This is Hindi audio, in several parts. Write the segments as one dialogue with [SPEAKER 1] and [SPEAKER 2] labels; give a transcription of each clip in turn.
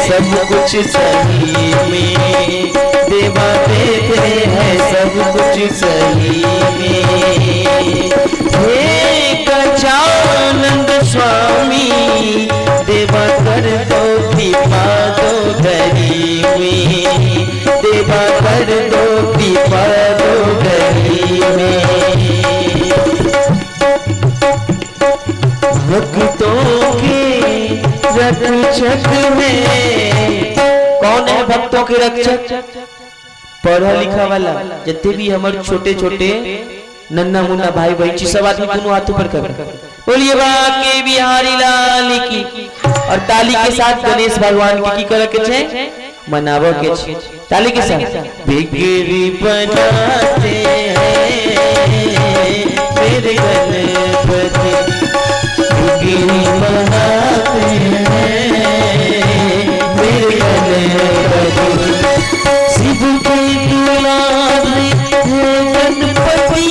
[SPEAKER 1] सब कुछ सही में, देवा देते हैं सब कुछ सही में। हे गजानंद स्वामी देवा कर दो कृपा दो धरी में, देवा कर दो कृपा दो धरी में। भक्तों के रक्षक में, कौन है भक्तों के रक्षक? पढ़ा लिखा वाला जितने भी हमारे छोटे छोटे नन्ना मुन्ना भाई बहन सब आदमी दोनों हाथों पर कर बोलिए बाके बिहारी लाल की। और ताली के साथ गणेश भगवान की कर के छे मनावो के छे, ताली के साथ। बिगड़ी बनाते हैं मेरे गणपति, बिगड़ी बनाते हैं मेरे गणपति, शिव के दुलारे है गणपति,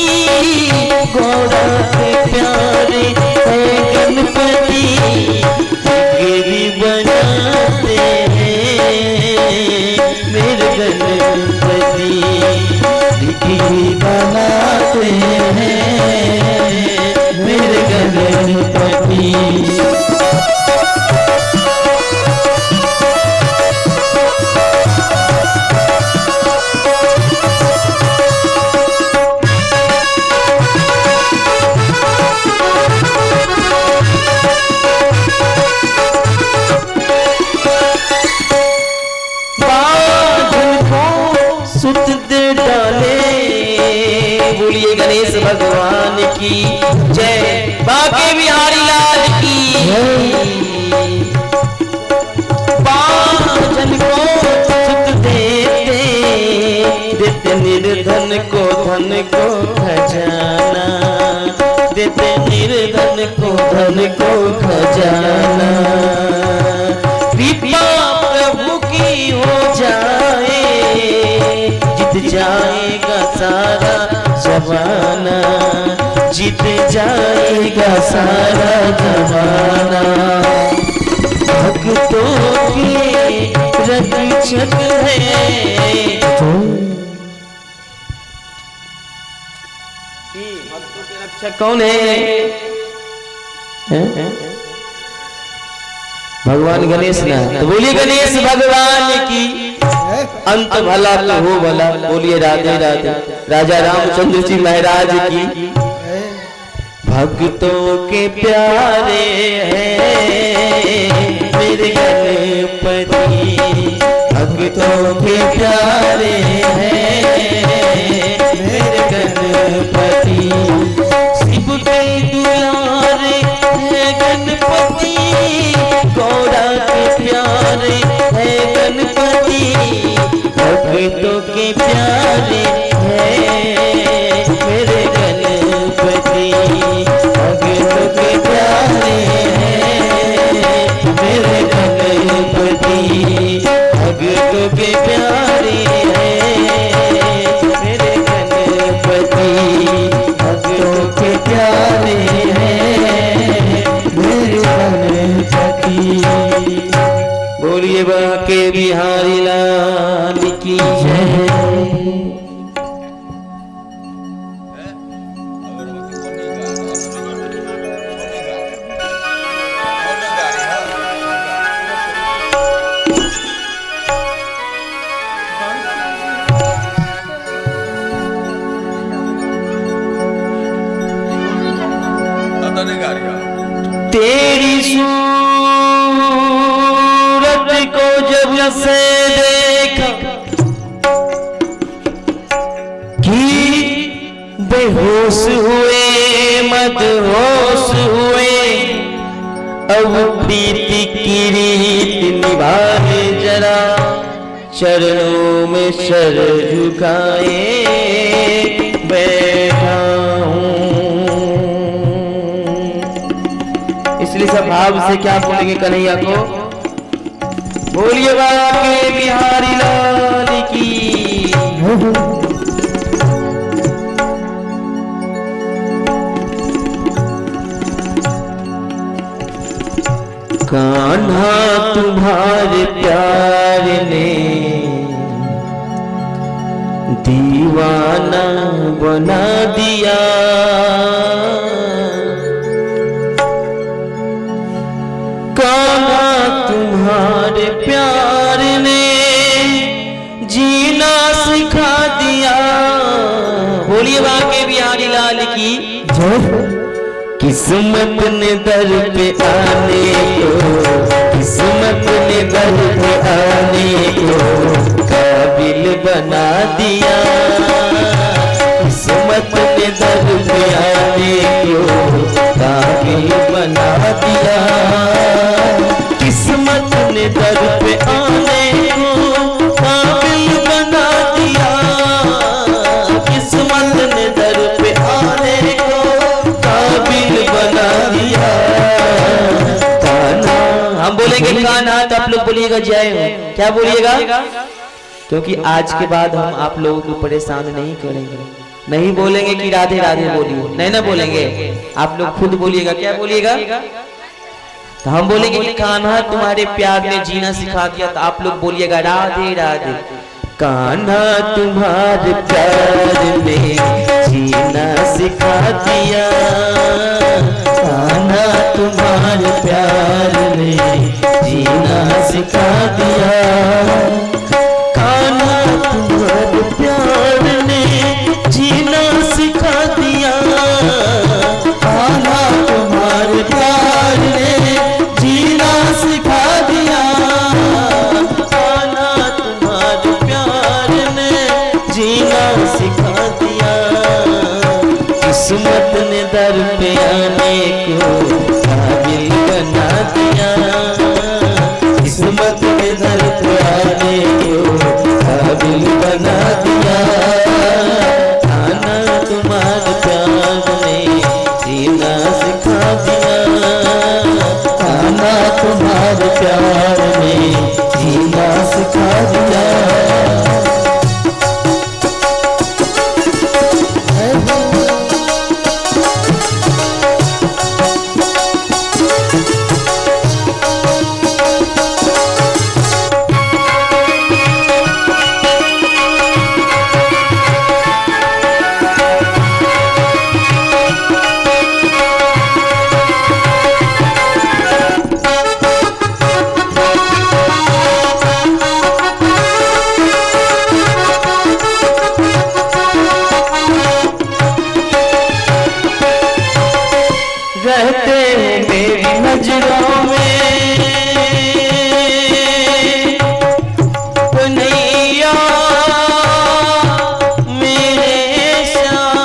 [SPEAKER 1] गौरा के प्यारे है गणपति, बिगड़ी बनाते हैं मेरे गणपति, बिगड़ी बनाते हैं मेरे गणपति। बोलिए गणेश भगवान की जय, बाके बिहारी लाल की। बाजन को सुत देते, देते निर्धन को धन को खजाना, देते निर्धन को धन को खजाना। कृपा प्रभु की हो जाए, जीत जाएगा सारा जमाना, जीत जाएगा सारा जमाना। भक्तों के रक्षक है, भक्तों के रक्षक कौन है? भगवान गणेश ना, तो बोलिए गणेश भगवान की। अंत भला तो हो भला, बोलिए राधे राधे। राजा रामचंद्र जी महाराज की। भक्तों के प्यारे हैं मेरे गणपति, भक्तों के प्यारे हैं मेरे गणपति, शिव के दुलारे है गणपति, गौरा के प्यारे है गणपति, भक्तों के प्यारे हैं मेरे गणपति, भक्तों के प्यारे हैं मेरे गणपति, भक्तों के प्यारे हैं मेरे गणपति, भक्तों के प्यारे हैं मेरे गणपति। बोलिए बाके बिहारी लाल की जय। तेरी सूरत को जब से देखा कि बेहोश हुए मदहोश हुए, अब प्रीति की रीत निभाए जरा, चरणों में सर झुकाए बैठा हूँ। इसलिए सब भाव से क्या बोलेंगे कन्हैया को? बोलिए बाके बिहारी लाल की। कान्हा तुम्हारा तुम्हारे प्यार ने दीवाना बना दिया। कान्हा तुम्हारे प्यार ने जीना सिखा दिया। बोलिए बाके बिहारी लाल की जय। किस्मत ने दर पे आने को, किस्मत ने दर पे आने को काबिल बना दिया। किस्मत ने दर पे आने को काबिल बना दिया। किस्मत ने दर पे आने को काबिल बना दिया। किस्मत ने दर पे आने को काबिल बना दिया। कान्हा, हम बोलेंगे कान्हा तो आप लोग बोलिएगा जय हो। क्या बोलिएगा? क्योंकि आज के बाद हम आप लोगों को परेशान नहीं करेंगे। नहीं बोलेंगे कि राधे राधे बोलिए, नहीं ना बोलेंगे। आप लोग खुद बोलिएगा। क्या बोलिएगा? तो हम बोलेंगे कि कान्हा तुम्हारे प्यार ने जीना सिखा दिया, तो आप लोग बोलिएगा राधे राधे। कान्हा तुम्हारे प्यार ने जीना सिखा दिया। कान्हा तुम्हारे प्यार ने जीना सिखा दिया। कान्हा तुम्हारे प्यार ने जीना सिखा दिया। कान्हा तुम्हारे प्यार ने जीना सिखा दिया। कान्हा तुम्हारे प्यार ने जीना सिखा दिया। किस्मत ने दर पे आने को काबिल बना दिया। किस्मत ने दर पे आने को काबिल बना दिया। कान्हा तुम्हारे प्यार ने जीना सिखा दिया। कान्हा तुम्हारे प्यार ने जीना सिखा दिया। रहते हैं मेरी नजरों में कन्हैया मेरे श्याम।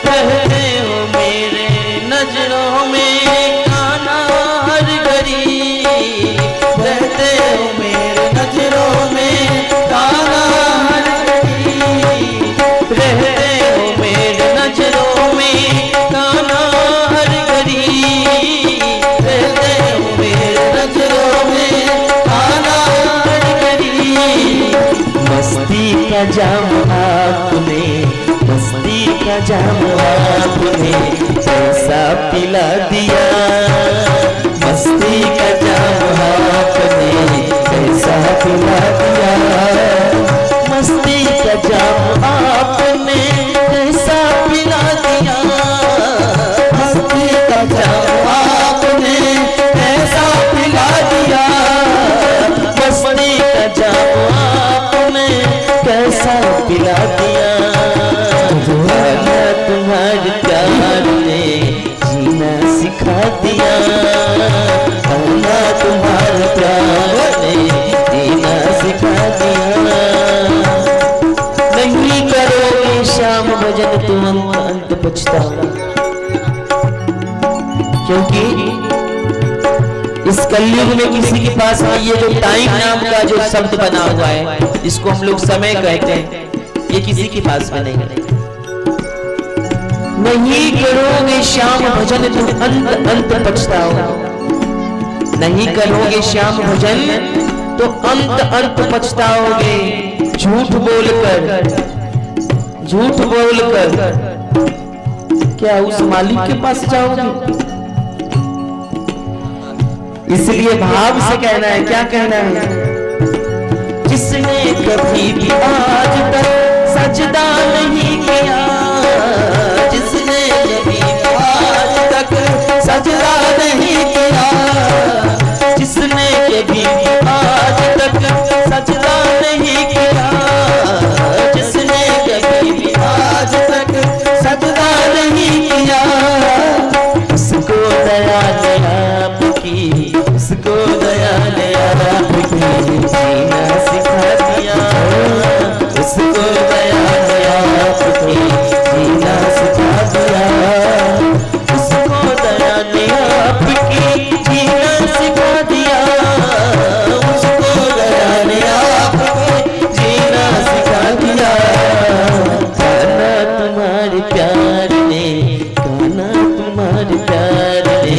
[SPEAKER 1] रहते हो मेरे नजरों में कान्हा हर घड़ी। रहते हो मेरे नजरों में कान्हा हर घड़ी। रहते हो मेरे नजरों में कान्हा हर घड़ी। रहते हो मेरे नजरों में कान्हा हर घड़ी। मस्ती का जाम आपने, मस्ती का जाम आपने कैसा पिला दिया। मस्ती का जाम आपने कैसा पिला दिया। मस्ती का जाम आपने कैसा पिला दिया। मस्ती का जाम आपने कैसा पिला दिया। मस्ती का जाम आपने कैसा पिला दिया। कान्हा तुम्हारे प्यार ने जीना सिखा दिया। कान्हा तुम्हारे प्यार ने जीना सिखा दिया। नहीं करोगे श्याम भजन तुम अंत पछताओगे। क्योंकि इस कलयुग में किसी के पास ये जो टाइम नाम का जो शब्द बना हुआ है, इसको हम लोग समय कहते हैं, ये किसी के पास में नहीं है। नहीं करोगे श्याम भजन तुम अंत अंत पछताओगे। नहीं करोगे श्याम भजन तो अंत अंत पछताओगे। झूठ बोलकर क्या उस मालिक के पास जाओगे? इसलिए भाव से कहना है, क्या कहना है? जिसने कभी भी आज तक सजदा नहीं किया, जिसने कभी भी आज तक सजदा नहीं किया, जिसने कभी भी आज तक सजदा नहीं किया, जिसने कभी भी आज तक सजदा नहीं किया, उसको दया ने आपकी, उसको दया ने आपकी जीना सिखा दिया, उसको दया ने आपकी जीना सिखा दिया, उसको दया ने आपकी जीना सिखा दिया, उसको दया ने आपकी जीना सिखा दिया। गाना तुम्हारे प्यार ने, गाना तुम्हारे प्यार ने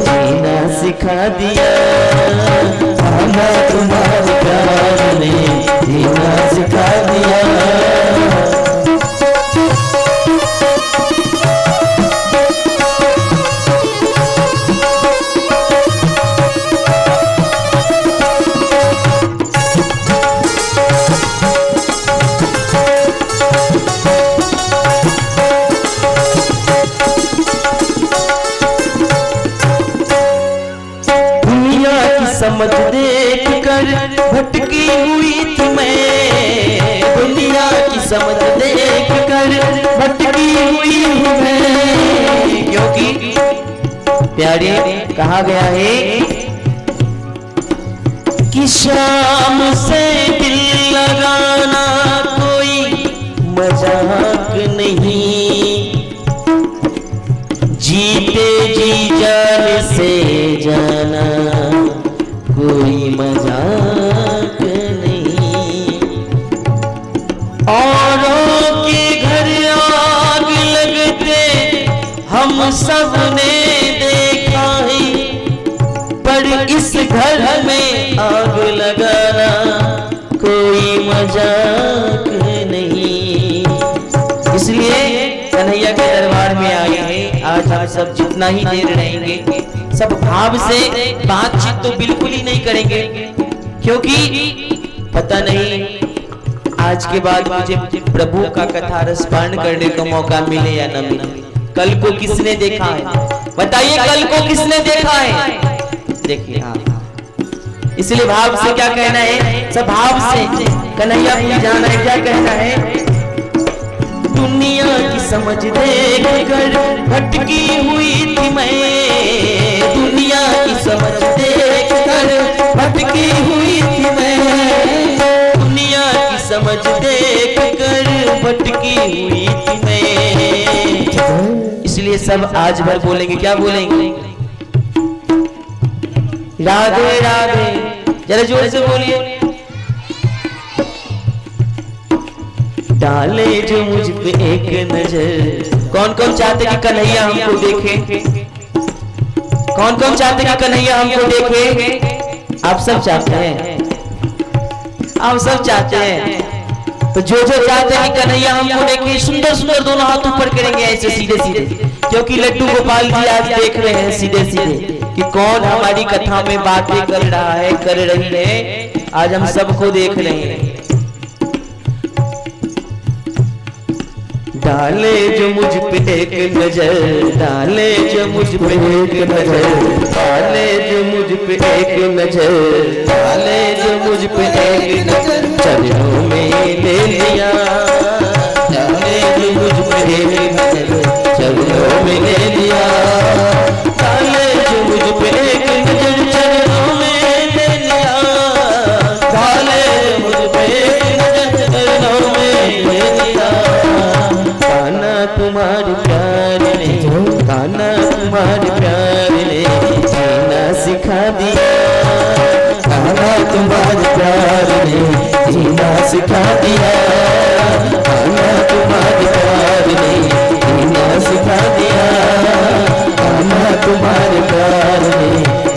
[SPEAKER 1] जीना सिखा दिया, गाना तुम्हारे प्यार ने जीना सिखा दिया। समझ देख कर भटकी हुई थी मैं, दुनिया की समझ देख कर भटकी हुई हूँ मैं, क्योंकि प्यारे कहा गया है कि शाम से दिल लगाना कोई मजाक नहीं, जीते जी जान से जाना कोई मजाक नहीं। औरों के घर आग लगते हम सब ने देखा है, पर इस घर में आग लगाना कोई मजाक नहीं। इसलिए कन्हैया के दरबार में आए हैं। आज हम सब जितना ही देर रहेंगे सब भाव से बातचीत तो बिल्कुल ही नहीं करेंगे, क्योंकि पता नहीं आज के बाद मुझे प्रभु का कथा रस पान करने का मौका मिले या न मिले। कल को किसने देखा है बताइए, कल को किसने देखा है? देखिए इसलिए भाव से क्या कहना है, सब भाव से कन्हैया भी जाना है। क्या कहना है? दुनिया की समझ देख कर भटकी हुई थी मैं, दुनिया की समझ देख कर भटकी हुई थी मैं, दुनिया की समझ देख कर भटकी हुई थी मैं। इसलिए सब आज भर बोलेंगे, क्या बोलेंगे? राधे राधे, जरा जोर से बोलिए। डाले जो मुझ पे एक नजर, कौन कौन चाहते कि कन्हैया हमको देखे? कौन कौन चाहते कि कन्हैया हमको देखे? आप सब चाहते हैं, आप सब चाहते हैं। तो जो जो चाहते हैं कि कन्हैया हमको देखे, सुंदर सुंदर दोनों हाथ ऊपर करेंगे ऐसे सीधे सीधे, क्योंकि लड्डू गोपाल जी आज देख रहे हैं सीधे सीधे कि कौन हमारी कथा में बातें कर रहा है, कर रही है। आज हम सबको देख रहे हैं। डाले जो मुझ पे एक नजर, डाले जो मुझ पे एक नजर, डाले जो मुझ पे एक नजर, डाले जो मुझ पे एक नजर, चरणों में ले लिया, डाले जो मुझ पे एक नजर, चरणों में ले लिया, डाले जो मुझ पे एक नजर, चरणों में ले लिया, डाले जो मुझ पे एक नजर, चरणों में ले लिया। गाना तुम्हारे प्यार ने, गाना तुम्हारे प्यार ने जीना सिखा दिया, गाना तुम्हारे प्यार ने जीना सिखा दिया, गाना तुम्हारे प्यार ने जीना सिखा दिया, गाना तुम्हारे प्यार ने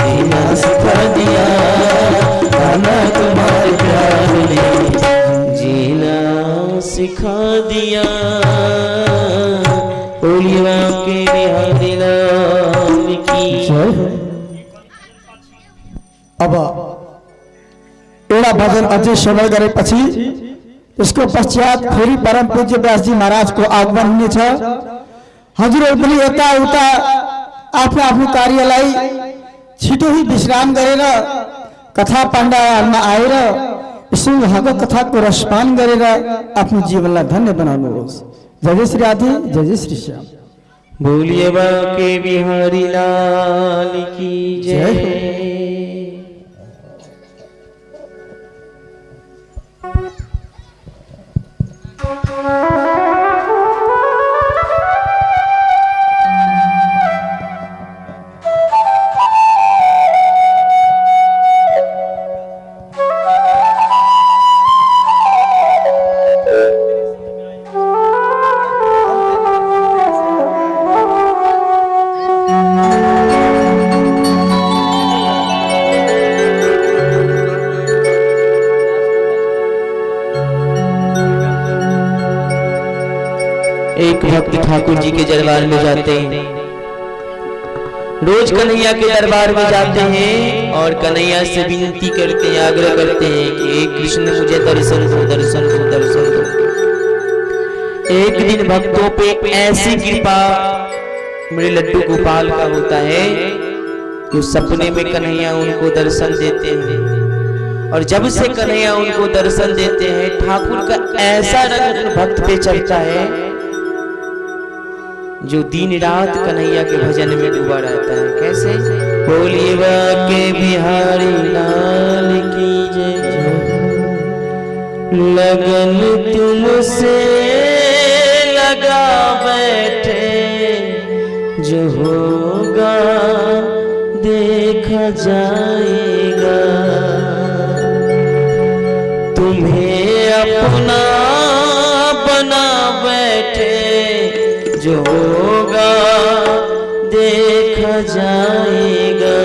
[SPEAKER 1] जीना सिखा दिया, गाना तुम्हारे प्यार ने जीना सिखा दिया। बोलिए के
[SPEAKER 2] जय हो। अब एड़ा भजन अजय श्रवण करे पछी इसको पश्चात फेरी परम पूज्य व्यास जी महाराज को आगमन हुने छ। हजुर पनि यता उता आफ्नो आफ्नो कार्यलाई छिटो ही विश्राम गरेर कथा पाण्डामा आएर यसो उहाँको कथाको रसपान गरेर आफ्नो जीवनलाई धन्य बनाउनुहोस्। जय जय श्री राधे, जय जय श्री श्याम।
[SPEAKER 1] बोलिए बाके बिहारी लाल की जय। एक भक्त ठाकुर जी के दरबार में जाते हैं, रोज कन्हैया के दरबार में जाते हैं और कन्हैया से विनती करते हैं, आग्रह करते हैं कि हे कृष्ण मुझे दर्शन दो, दर्शन दो, दर्शन दो। एक दिन भक्तों पे ऐसी कृपा मेरे लड्डू गोपाल का होता है कि सपने में कन्हैया उनको दर्शन देते हैं और जब से कन्हैया उनको दर्शन देते हैं ठाकुर का ऐसा रंग भक्त पे चढ़ता है जो दिन रात कन्हैया के भजन में डूबा रहता है। कैसे? बोलिए बाके बिहारी लाल की जय। लगन तुमसे लगा बैठे जो होगा देखा जाएगा, तुम्हें अपना बना बैठे जो होगा देखा जाएगा,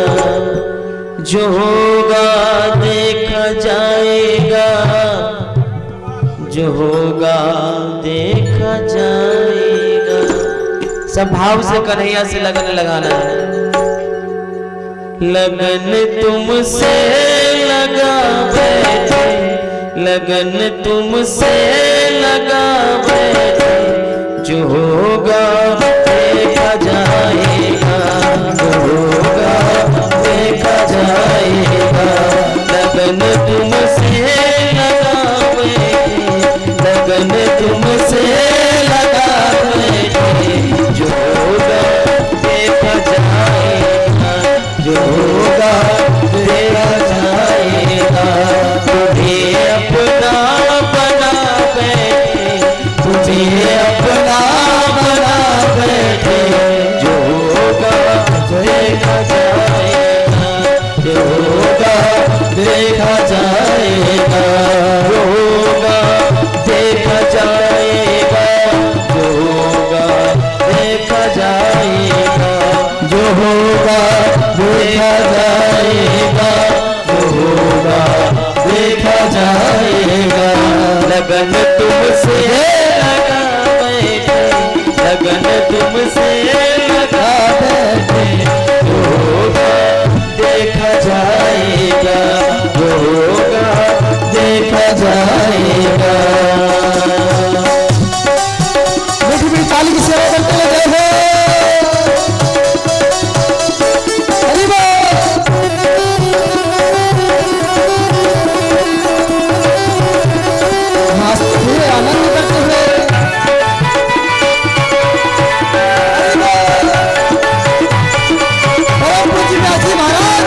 [SPEAKER 1] जो होगा देखा जाएगा, जो होगा देखा जाएगा। सब भाव से कन्हैया से लगन लगाना है। लगन तुमसे लगा बैठे, लगन तुमसे लगा बैठे जो होगा देखा जाएगा, जो होगा देखा जाएगा। लगन तुमसे लगा बैठे, लगन तुमसे लगा बैठे जो होगा देखा जाएगा, जो होगा देखा जाएगा। तुम्हें अपना बना बैठे, तुम्हें अपना बना बैठे जो होगा देखा जाएगा, जो होगा देखा जाएगा, जो होगा देखा जाएगा, जो होगा देखा जाएगा, जो होगा देखा जाएगा, जो होगा देखा जाएगा। लगन तुमसे लगा बैठे, लगन तुमसे लगा बैठे जो होगा देखा जाएगा, जो होगा देखा जाएगा।
[SPEAKER 2] मीठी मीठी ताली की सेवा करते हुए जय हो। हरि बोल। नाचते हुए आनंद करते हुए परम पूज्य व्यास जी महाराज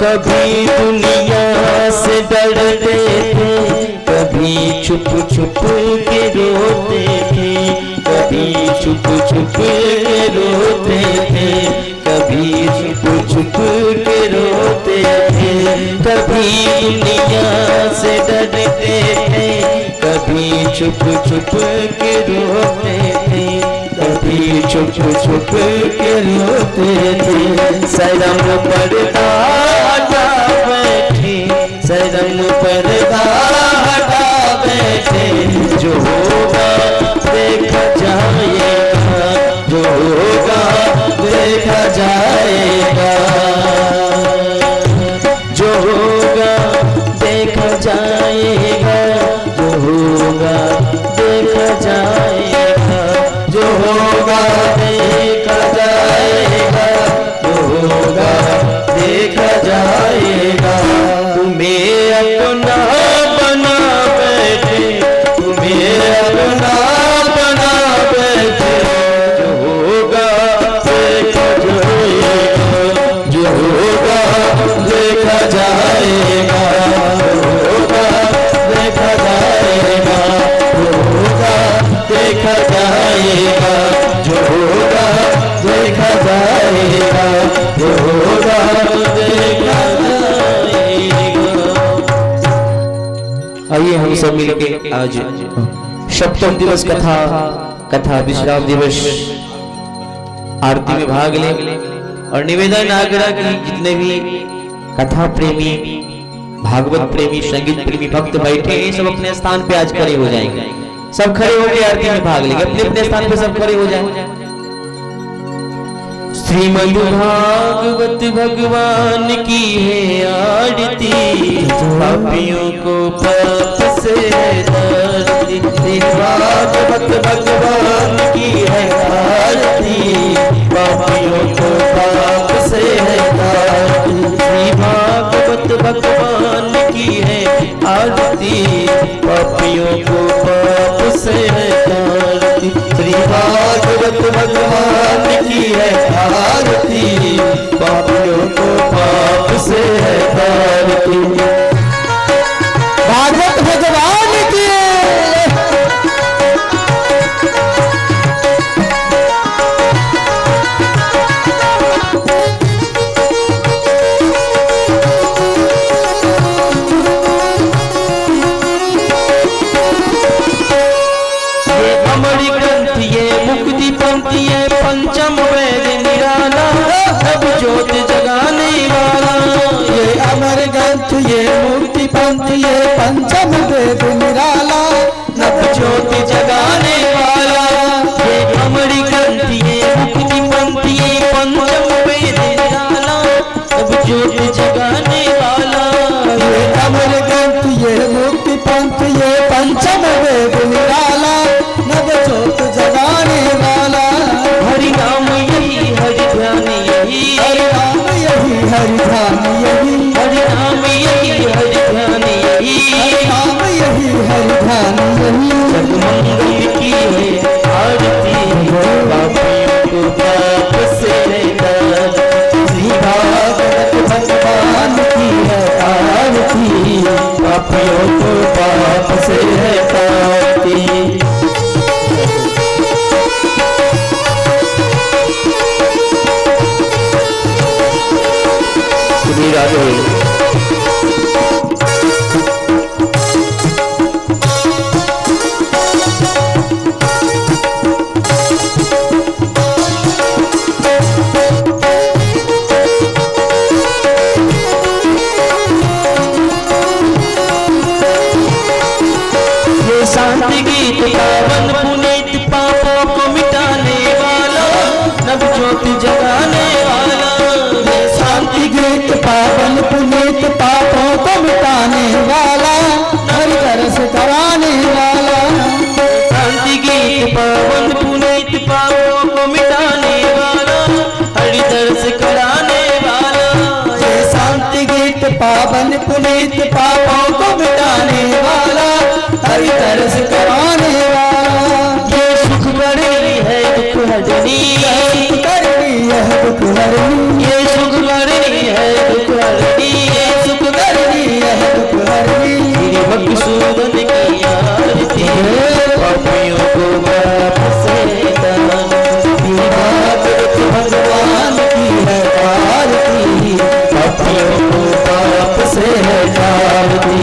[SPEAKER 1] कभी दुनिया से डरते थे, कभी छुप छुप के रोते थे, कभी छुप छुप के रोते थे, कभी छुप छुप के रोते थे। कभी दुनिया से डरते थे, कभी छुप छुप के रोते थे, कभी छुप छुप के रोते थे। शर्म पर्दा बैठी, शर्म पर्दा आइए हम सब मिलके आज सप्तम दिवस कथा विश्राम दिवस आरती में भाग ले और निवेदन आग्रह की जितने भी कथा प्रेमी, भागवत प्रेमी, संगीत प्रेमी भक्त बैठे हैं सब अपने स्थान पे आज खड़े हो जाएंगे। सब खड़े होकर आरती में भाग लेंगे, अपने अपने स्थान पे सब खड़े हो जाएंगे। श्रीमद् भागवत भगवान की है आरती, पापियों को पाप से धरती। भागवत भगवान की है आरती, पापियों को पाप से धरती। श्री भागवत भगवान की है आरती, पापियों को पाप से धरती। श्री भागवत भगवान की है आरती, पापियों को पाप से धरती।
[SPEAKER 2] भागवत भगवान की
[SPEAKER 1] पंचम वेद निराला, सब ज्योत जगाने वाला।
[SPEAKER 2] ये अमर ग्रंथ ये मुक्ति पंथ ये पंचम वेद निराला,
[SPEAKER 1] नव ज्योति जगाने वाला। ये अमर ग्रंथ ये मुक्ति पंथ ये पंचम वेद निराला, नव ज्योति जगाने वाला।
[SPEAKER 2] ये अमर ग्रंथ ये मुक्ति पंथ ये पंचम वेद निराला, नव ज्योत जगाने वाला।
[SPEAKER 1] हरि नाम यही हरि ध्यान यही,
[SPEAKER 2] हरि नाम यही हरि ध्यान यही,
[SPEAKER 1] हरि नाम यही हरि ध्यान यही,
[SPEAKER 2] हरि नाम यही हरि ध्यान यही।
[SPEAKER 1] जगमंगल की है आरती, पापियों को पाप से धरती।
[SPEAKER 2] श्री भागवत भगवान की है आरती,
[SPEAKER 1] पापियों को पाप से धरती। श्री राधे शांति गीत पावन पुनीत, पापों को मिटाने वाला, नव ज्योति जगाने वाला।
[SPEAKER 2] ये शांति गीत पावन पुनीत पापों को मिटाने वाला, हरि दर्श कराने वाला।
[SPEAKER 1] शांति गीत पावन पुनीत, पापों को मिटाने वाला, हरि दर्श कराने वाला।
[SPEAKER 2] ये शांति गीत पावन पुनीत पापों को मिटाने वाला, हरि दर्श कराने वाला।
[SPEAKER 1] ये सुख करनी है दुख हरनी,
[SPEAKER 2] सुख करनी यह दुख हरनी,
[SPEAKER 1] ये सुख करनी है दुख हरनी,
[SPEAKER 2] ये सुख करनी यह दुख हरनी।
[SPEAKER 1] मेरी मधुसूदन की आरती, पापियों को पाप से धरती।
[SPEAKER 2] भागवत भगवान की है आरती,
[SPEAKER 1] पापियों को पाप से धरती।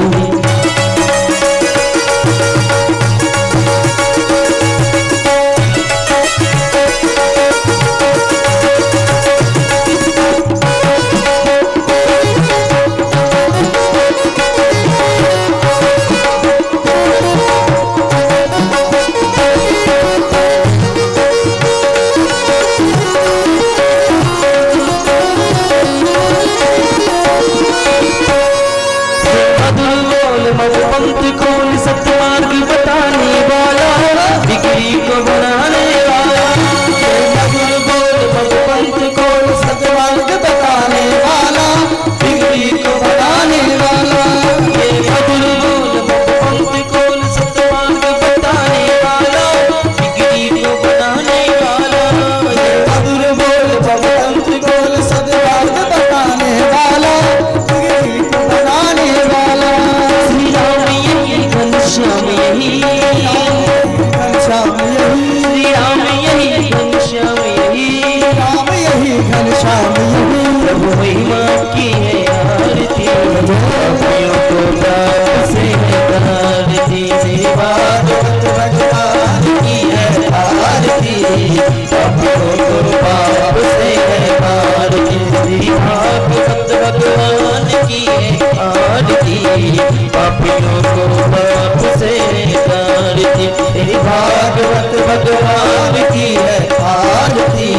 [SPEAKER 1] भगवान की है आरती,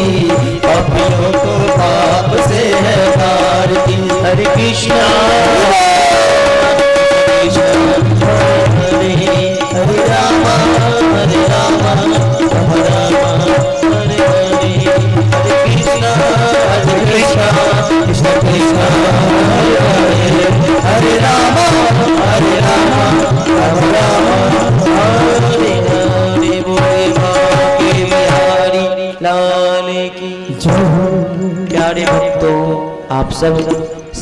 [SPEAKER 1] पापियों को पाप से है आरती। हरे कृष्णा हरे हरे राम हरे राम राम राम हरे हरे, हरे कृष्णा कृष्ण कृष्ण हरे हरे, हरे राम राम राम हरे हरे। बोले बांके बिहारी लाल की जय। प्यारे भक्तों, आप सब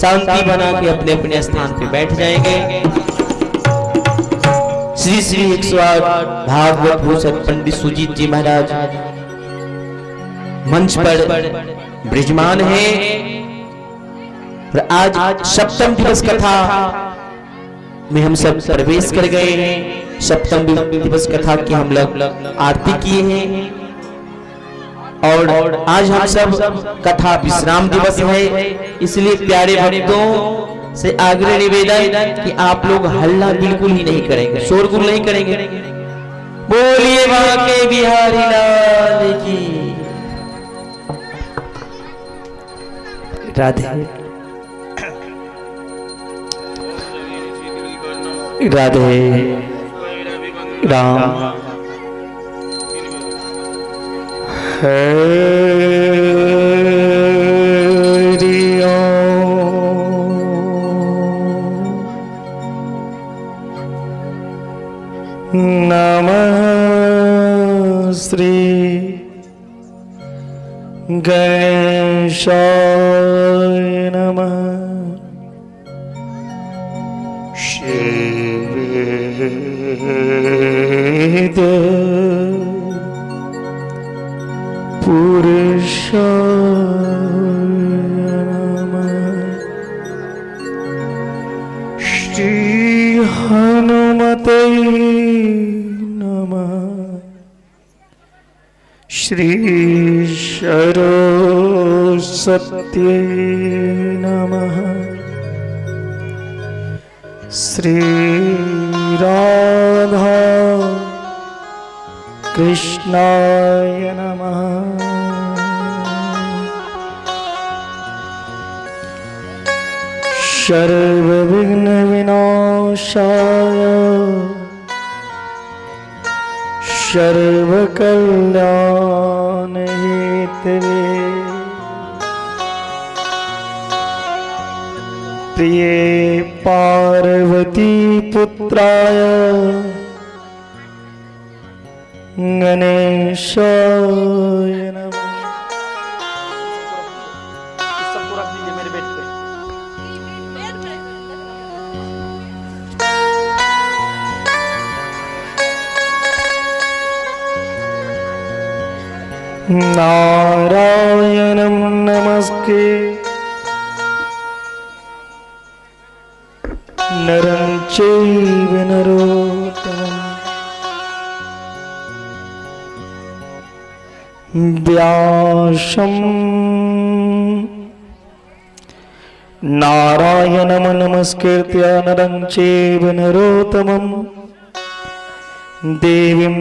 [SPEAKER 1] शांति बना के अपने अपने स्थान पे बैठ जाएंगे। श्री श्री 108 भागवत भूषण पंडित सुजीत जी महाराज मंच पर विराजमान है और आज सप्तम दिवस कथा में हम सब प्रवेश कर गए हैं। सप्तम दिवस कथा की हम लोग आरती किए हैं और आज हम सब कथा विश्राम दिवस है, इसलिए प्यारे भक्तों से आग्रह निवेदन कि आप लोग हल्ला बिल्कुल ही नहीं करेंगे, शोरगुल नहीं करेंगे। बोलिए बांके बिहारी लाल की राधे राधे राम हरि ओम। नमः श्री गणेशाय नमः। वेद पुरुषाय नमः। श्री हनुमते नमः। श्री सरस्वत्यै नमः। श्री राधा कृष्णाय नमः। सर्वविघ्न विनाशाय सर्वकल्याण हेतवे प्रिय पार्वती पुत्राय गणेशाय नमः। सबको रख दीजिए मेरे बेड पे। नारायणं नमस्के नरं चैव नरोत्तमं व्यासं नारायणं नमस्कृत्य नरं चैव नरोत्तमं देवीं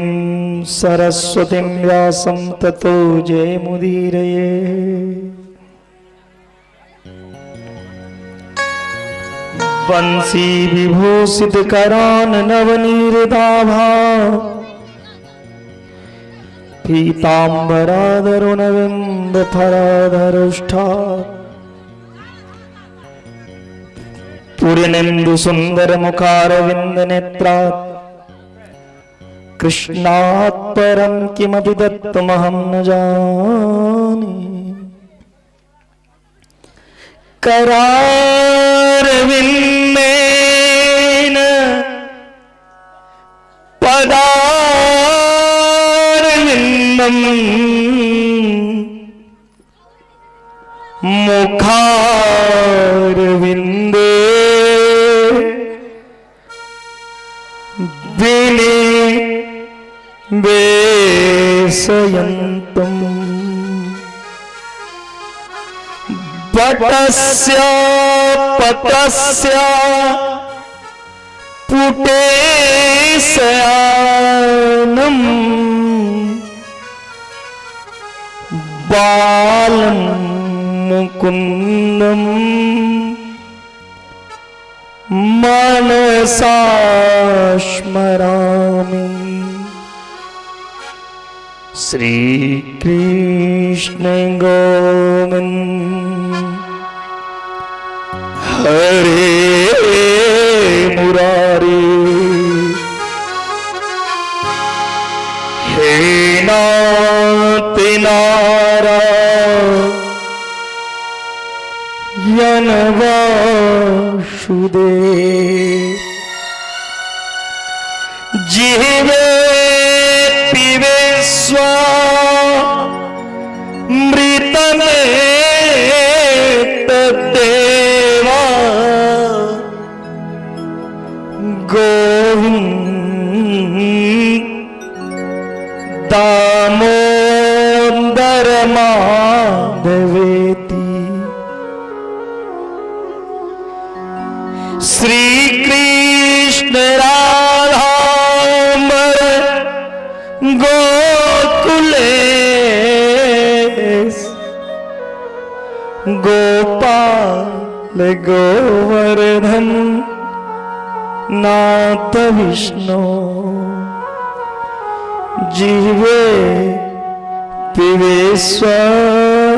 [SPEAKER 1] सरस्वतीं व्यासं ततो जयमुदीरये। वंशी विभूषित करान नवनीरदाभा पीताम्बराधरुणबिम्बफलाधरुष्ठा पूर्णेन्दु सुंदर मुखारविंद नेत्रात् कृष्णात् परं किमपि दत्तमहं न जाने। करारविन्देन पदारविन्दं मुखारविन्दे वेशयन्तुं वटस्य पत्रस्य पुटेशयानं बालं मुकुन्दं मनसा स्मरामि। श्रीकृष्ण गोविन्द हरे मुरारी हे नाथ नारायण वासुदेव। जिह्वे पिबे स्वामृतमेतद्देवा गोविन्द दामोदर माधवेति। श्री कृष्ण राधा गोकुलेश गोपाल गोवर्धन नाथ विष्णु। जीवे पिबे स्वामृतमेतद्देव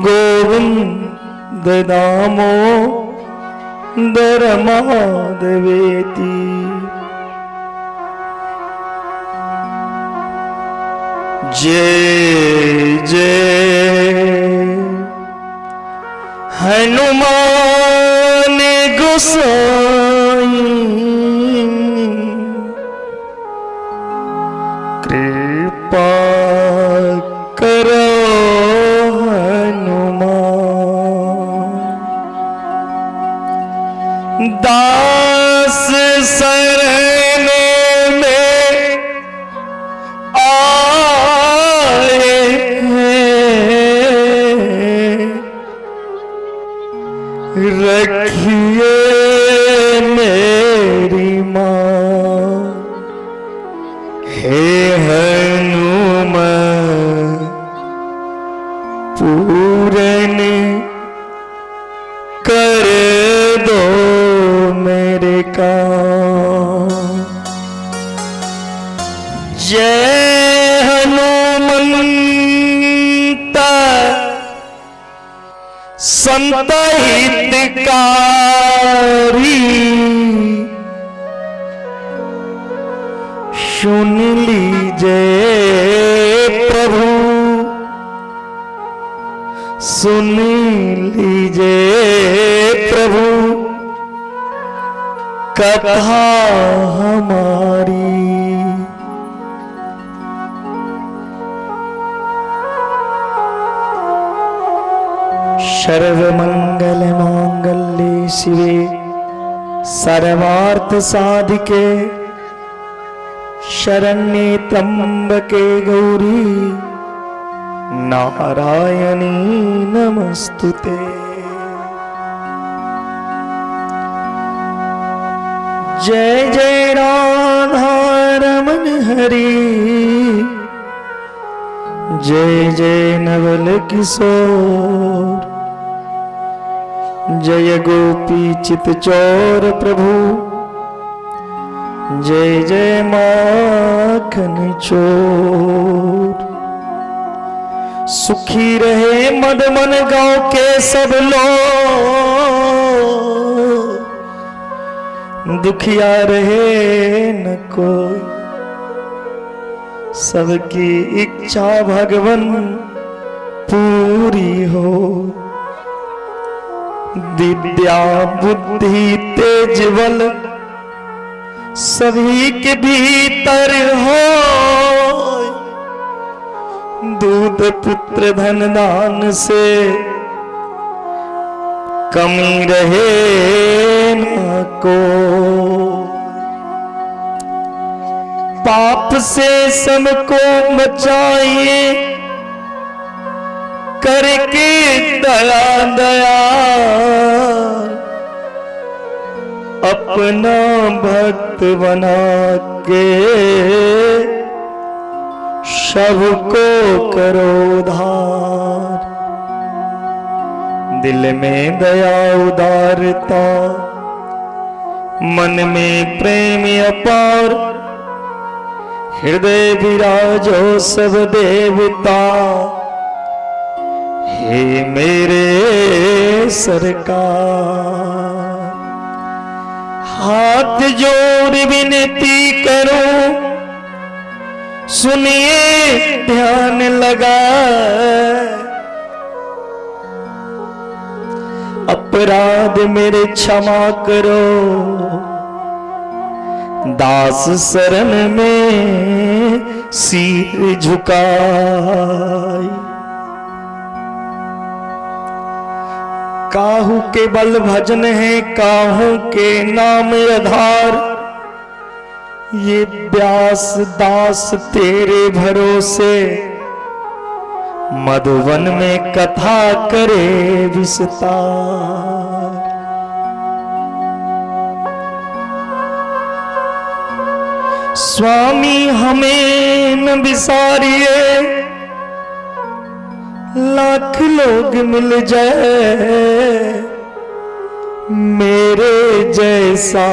[SPEAKER 1] गोविन्द दामोदर माधवेति। जय जय हनुमान गोसाई कृपा करो हनुमान। दास शरण में आए हैं, रखिए मेरी मां। हे हनुमान पूरन कर दो मेरे काम। जय हनुमंत संत हितकारी। सुन लीजिए प्रभु सुन लीजिए प्रभु कथा हमारी। सर्वमंगल मांगल्ये शिवे सर्वार्थ साधिके शरण्ये त्र्यंबके गौरी नारायणी नमस्तुते। जय जय राधा रमण हरि जय जय नवल किशोर जय गोपी चित चोर प्रभु जय जय माखन चोर। सुखी रहे मद मन गांव के सब लोग दुखिया रहे न कोई सबकी इच्छा भगवन पूरी हो। विद्या बुद्धि तेज बल सभी के भीतर हो। दूध पुत्र धन दान से कमी रहे न को। पाप से सबको बचाइए करके दया दया
[SPEAKER 3] अपना भक्त बना के सबको करो उधार। दिल में दया उदारता, मन में प्रेम अपार, हृदय विराजो सब देवता, हे मेरे सरकार। हाथ जोड़ विनती करो, सुनिए ध्यान लगा, अपराध मेरे क्षमा करो, दास शरण में सिर झुकाए। काहू के बल भजन है, काहू के नाम आधार, ये व्यास दास तेरे भरोसे, मधुवन में कथा करे विस्तार। स्वामी हमें न बिसारिए, लाख लोग मिल जाए, मेरे जैसा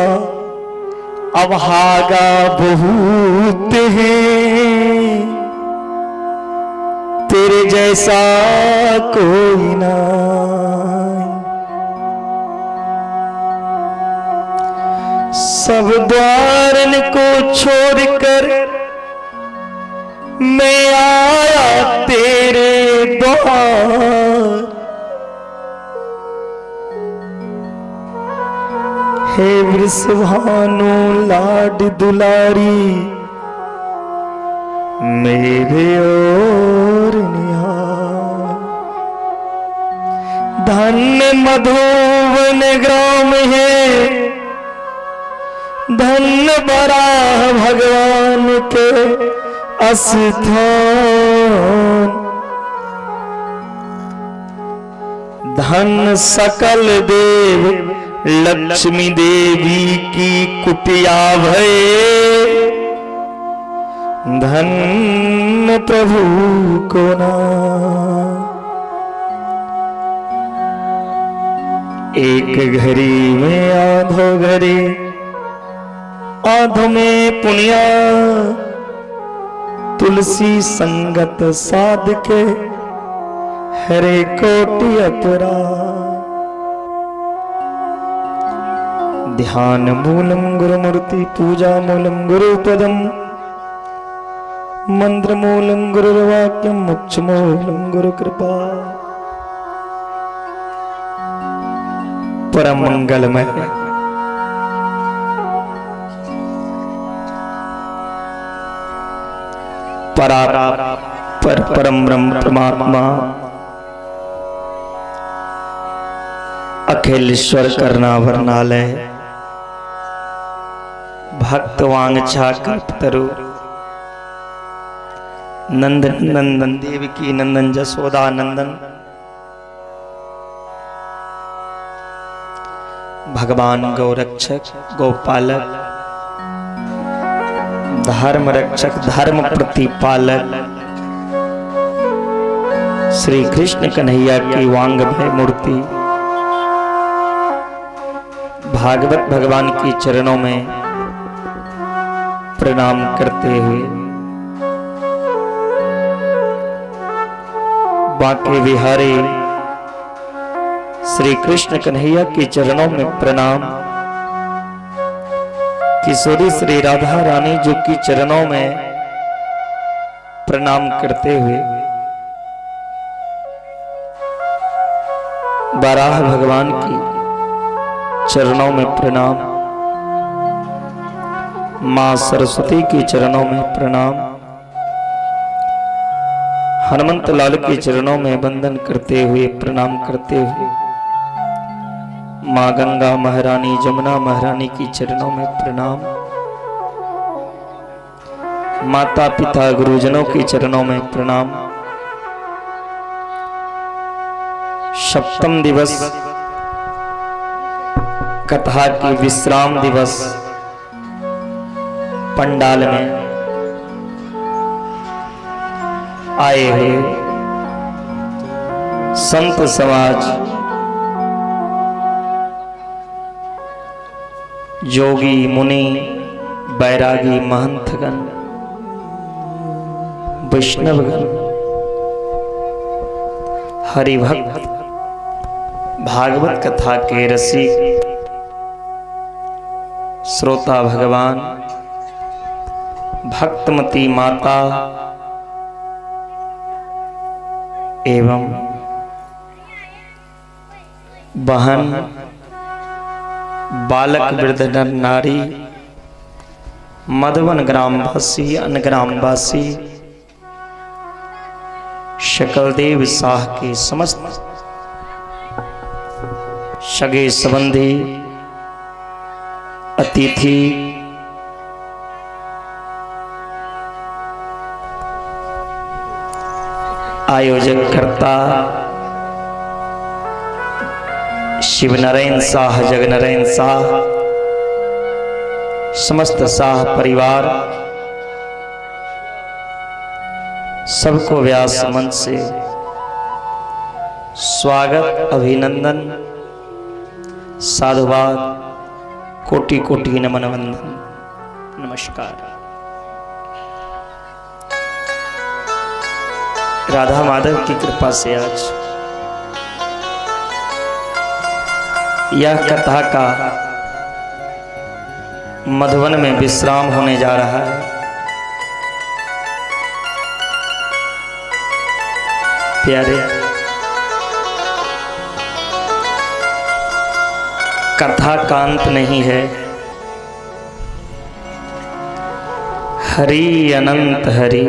[SPEAKER 3] अभागा बहुत है, तेरे जैसा कोई ना। सब द्वारन को छोड़कर मैं आया तेरे द्वार। हे वृषभानु लाड दुलारी, मेरे ओर निहार। धन्य मधुवन ग्राम है, धन्य बराह भगवान के अस्थान। धन सकल देव लक्ष्मी देवी की कुटिया भय, धन्य प्रभु को ना। एक घड़ी में आधो घड़ी, आधो में पुनिया, तुलसी संगत साध के हरे कोटि अपराध। ध्यान मूलम गुरुमूर्ति, पूजा मूलम गुरुपदम, मंत्र मूलम गुरुर्वाक्यम, मोक्ष मूलम गुरु कृपा। परम मंगलमय परम ब्रह्म परमात्मा अखिलेश्वर कर्णाभरणालय भक्त वांछा कल्पतरु नंदन नंदन देवकी नंदन जसोदा नंदन भगवान गौरक्षक गौपालक धर्म रक्षक धर्म प्रतिपालक श्री कृष्ण कन्हैया की वांगमय मूर्ति भागवत भगवान की चरणों में प्रणाम करते हुए बांके बिहारी श्री कृष्ण कन्हैया के चरणों में प्रणाम। किशोरी श्री राधा रानी जी की चरणों में प्रणाम करते हुए बाराह भगवान की चरणों में प्रणाम, मां सरस्वती के चरणों में प्रणाम, हनुमंत लाल के चरणों में वंदन करते हुए प्रणाम करते हुए मां गंगा महारानी जमुना महारानी की चरणों में प्रणाम, माता पिता गुरुजनों के चरणों में प्रणाम। सप्तम दिवस कथा की विश्राम दिवस पंडाल में आए हुए संत समाज, जोगी मुनि, बैरागी महंतगण, वैष्णवगण, हरिभक्त, भागवत कथा के रसिक, श्रोता भगवान, भक्तमती माता एवं बहन, बालक, वृद्ध, नर नारी, मधुवन ग्रामवासी, अन्य ग्रामवासी, शकलदेव शाह के समस्त सगे संबंधी, अतिथि, आयोजक करता शिवनारायण शाह, जगनारायण शाह, समस्त शाह परिवार, सबको व्यास मंच से स्वागत, अभिनंदन, साधुवाद, कोटि कोटि नमन वंदन, नमस्कार। राधा माधव की कृपा से आज यह कथा का मधुवन में विश्राम होने जा रहा है। प्यारे, कथा का अंत नहीं है, हरि अनंत हरि,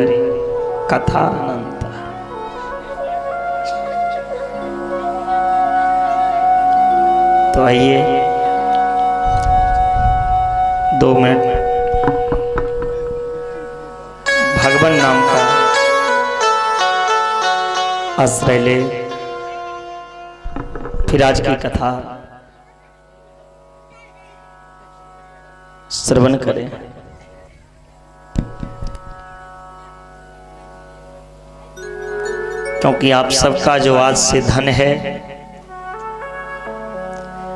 [SPEAKER 3] कथा अनंत। तो आइए 2 मिनट भगवान नाम का आश्रय ले, फिर आज की कथा श्रवण करें। क्योंकि आप सबका जो आज से धन है,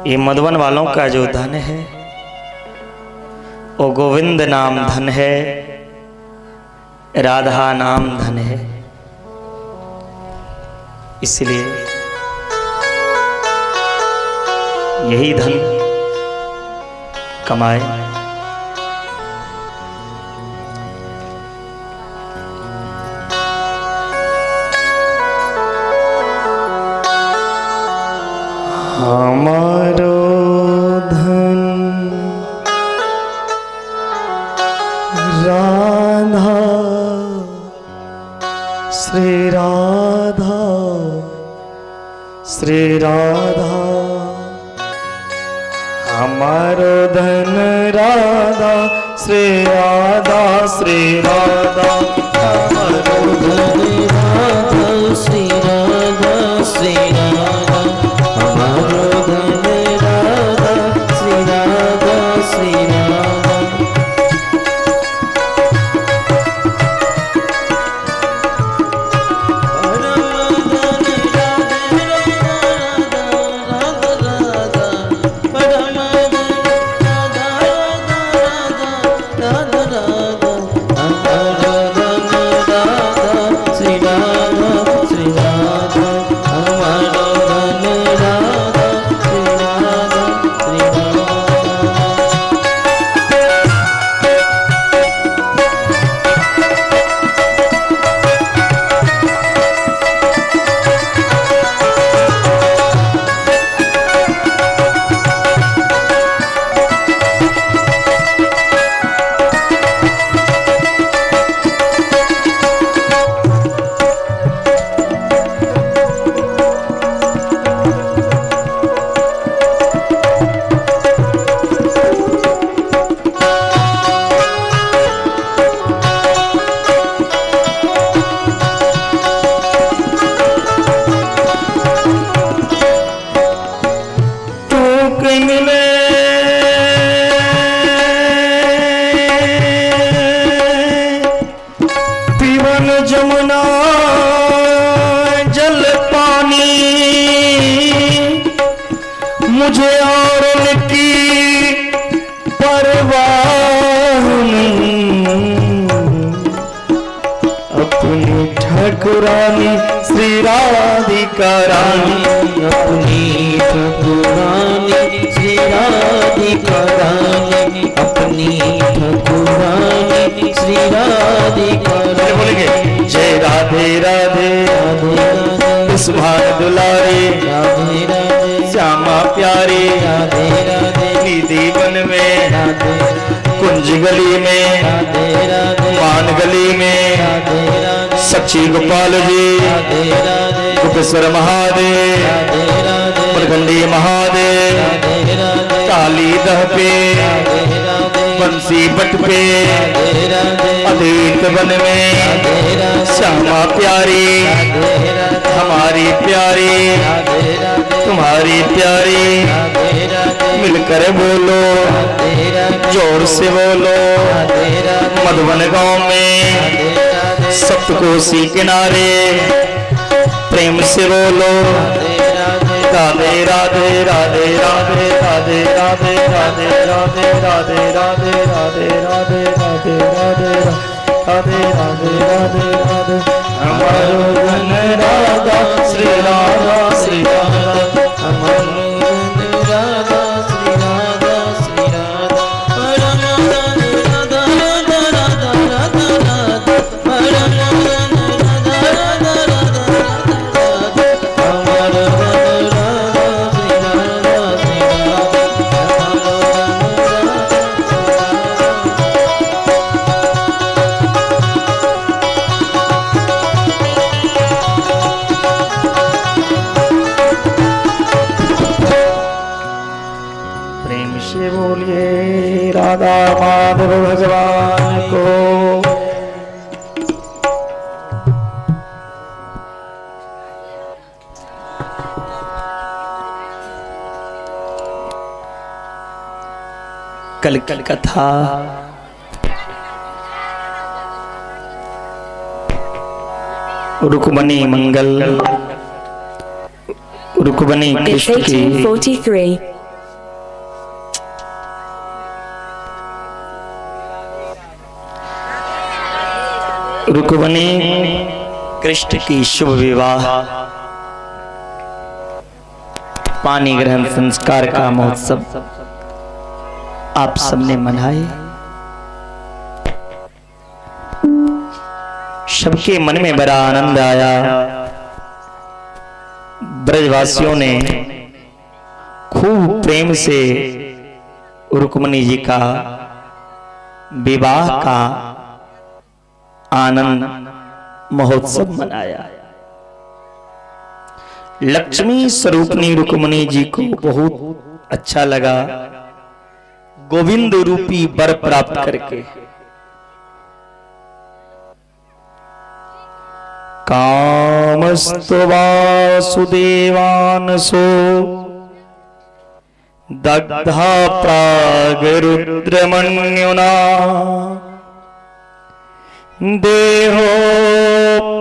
[SPEAKER 3] ये मधुवन वालों का जो धन है वो गोविंद नाम धन है, राधा नाम धन है। इसलिए यही धन कमाए। हमारो धन राधा, श्री राधा, श्री राधा, हमारो धन राधा, श्री राधा, श्री राधा, हमारो धन राधा, श्री राधा, श्री राधा, हमारो धन राधा, श्री राधा, श्री राधा। मिले राधिका रानी,
[SPEAKER 1] अपनी ठकुरानी श्री राधिका रानी, अपनी ठकुरानी श्री राधिका रानी।
[SPEAKER 3] बोलेंगे जय राधे राधे सुभान दुलारे,
[SPEAKER 1] राधे राधे
[SPEAKER 3] श्यामा प्यारे,
[SPEAKER 1] राधे राधे
[SPEAKER 3] निधि वन में,
[SPEAKER 1] राधे
[SPEAKER 3] कुंज गली में,
[SPEAKER 1] राधे राधे
[SPEAKER 3] पान गली में,
[SPEAKER 1] राधे राधे
[SPEAKER 3] सच्ची गोपाल जी,
[SPEAKER 1] राधे राधे
[SPEAKER 3] गुप्तेश्वर महादेव,
[SPEAKER 1] राधे राधे
[SPEAKER 3] प्रगंडी महादेव,
[SPEAKER 1] राधे राधे
[SPEAKER 3] काली दह पे,
[SPEAKER 1] राधे राधे
[SPEAKER 3] बंसी बट पे,
[SPEAKER 1] राधे राधे
[SPEAKER 3] अधीत वन में,
[SPEAKER 1] राधे राधे
[SPEAKER 3] श्यामा प्यारी,
[SPEAKER 1] राधे राधे
[SPEAKER 3] हमारी प्यारी,
[SPEAKER 1] राधे राधे
[SPEAKER 3] तुम्हारी प्यारी,
[SPEAKER 1] राधे राधे
[SPEAKER 3] मिलकर बोलो,
[SPEAKER 1] राधे राधे
[SPEAKER 3] जोर से बोलो।
[SPEAKER 1] राधे राधे
[SPEAKER 3] मधुबन गांव में सप्तकोशी किनारे प्रेम से बोलो, राधे राधे राधे राधे राधे राधे राधे राधे राधे राधे राधे राधे राधे राधे राधे राधे राधे राधे हमारो धन राधा श्री राधा श्री राधा, हमारो धन राधा श्री राधा श्री राधा, प्रेम से बोलिए राधा माधव भगवान को। कल कथा रुक्मणी मंगल, रुक्मणी कृष्ण की
[SPEAKER 4] 1843.
[SPEAKER 3] रुक्मणी कृष्ण की शुभ विवाह पानी ग्रहण संस्कार का महोत्सव आप सबने मनाए। सबके मन में बड़ा आनंद आया। ब्रजवासियों ने खूब प्रेम से रुक्मणी जी का विवाह का आनंद महोत्सव मनाया। लक्ष्मी स्वरूपनी रुक्मणी जी को बहुत अच्छा लगा गोविंद रूपी वर प्राप्त करके। कामस्तु वासुदेवानसो दग्धा प्रागरुद्रमन्युना देहो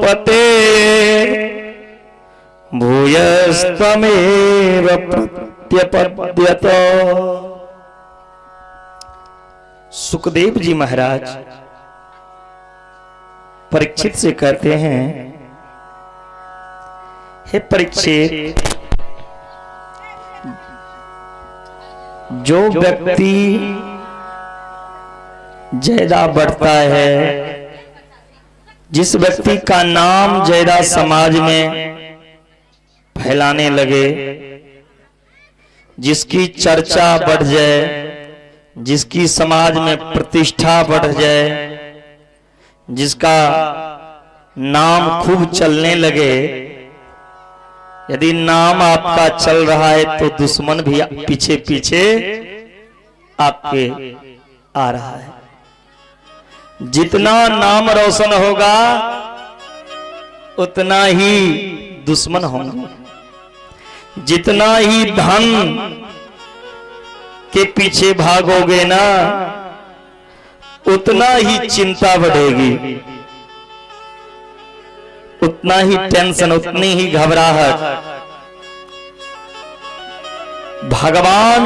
[SPEAKER 3] पते भूयस्तमेव प्रत्यपद्यत। सुखदेव जी महाराज परीक्षित से कहते हैं, हे परीक्षित, जो व्यक्ति ज्यादा बढ़ता है, जिस व्यक्ति का नाम ज्यादा समाज में फैलाने लगे, जिसकी चर्चा बढ़ जाए, जिसकी समाज में प्रतिष्ठा बढ़ जाए, जिसका नाम खूब चलने लगे, यदि नाम आपका चल रहा है तो दुश्मन भी पीछे पीछे आपके आ रहा है। जितना नाम रोशन होगा उतना ही दुश्मन होंगे, जितना ही धन के पीछे भागोगे ना उतना ही चिंता बढ़ेगी, उतना ही टेंशन, उतनी ही घबराहट। भगवान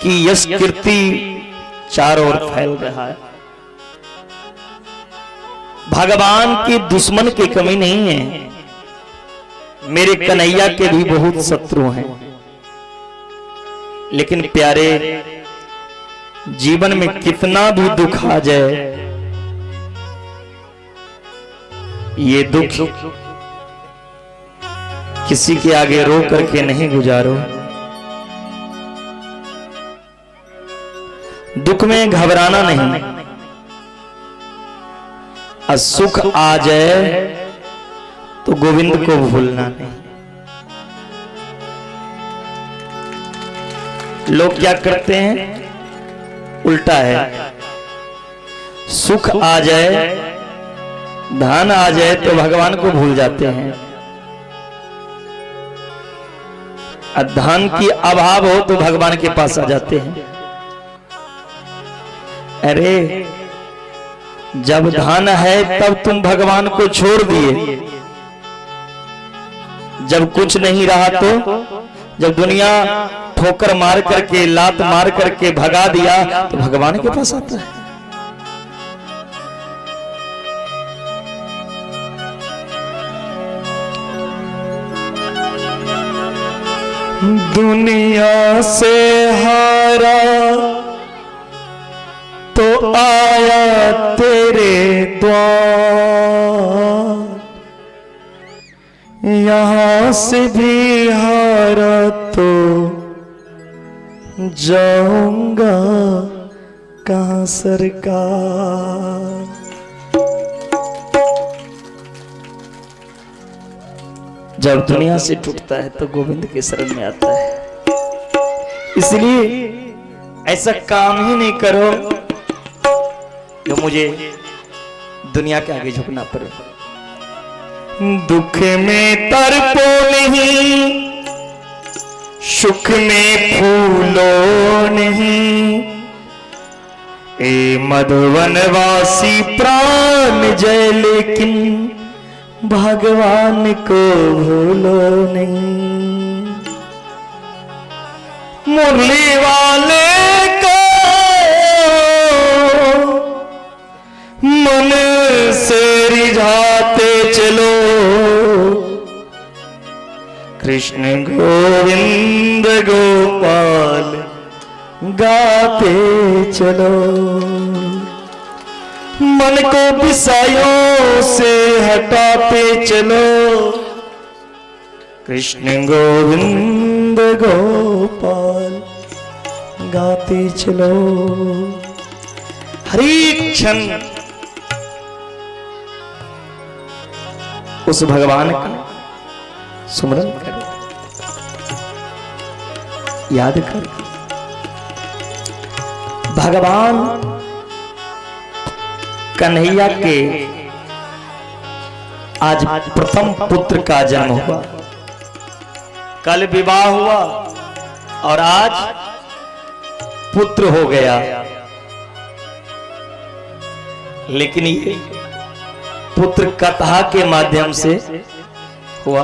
[SPEAKER 3] की यश कीर्ति चारों ओर फैल रहा है। भगवान की दुश्मन की कमी नहीं है। मेरे कन्हैया के भी बहुत शत्रु हैं, लेकिन प्यारे जीवन में कितना भी दुख आ जाए, ये दुख किसी के आगे रो करके नहीं गुजारो। दुख में घबराना नहीं, और सुख आ जाए तो गोविंद को भूलना नहीं। लोग क्या करते हैं, उल्टा है, सुख आ जाए, धन आ जाए तो भगवान को भूल जाते हैं, और धन की अभाव हो तो भगवान के पास आ जाते हैं। अरे जब धन है तब तुम भगवान को छोड़ दिए, जब कुछ नहीं रहा तो, जब दुनिया ठोकर मार करके लात मार करके भगा दिया तो भगवान के पास आता है। दुनिया से हारा तो आया तेरे द्वार, यहां से भी हारा तो जाऊंगा कहां सरकार। जब दुनिया से टूटता है तो गोविंद के शरण में आता है। इसलिए ऐसा काम ही नहीं करो जो मुझे दुनिया के आगे झुकना पड़े। दुख में तड़पो नहीं, सुख में फूलो नहीं, ए मधुवनवासी प्राण जय, लेकिन भगवान को भूलो नहीं। मुरली वाले को मन से रिझाते चलो, कृष्ण गोविंद गोपाल गाते चलो। मन को विषयों से हटाते चलो, कृष्ण गोविंद गोपाल गाते चलो। हर एक क्षण उस भगवान का सुमरन करो, याद करो। भगवान कन्हैया के आज प्रथम पुत्र का जन्म हुआ, कल विवाह हुआ और आज पुत्र हो गया। लेकिन ये पुत्र कथा के माध्यम से हुआ।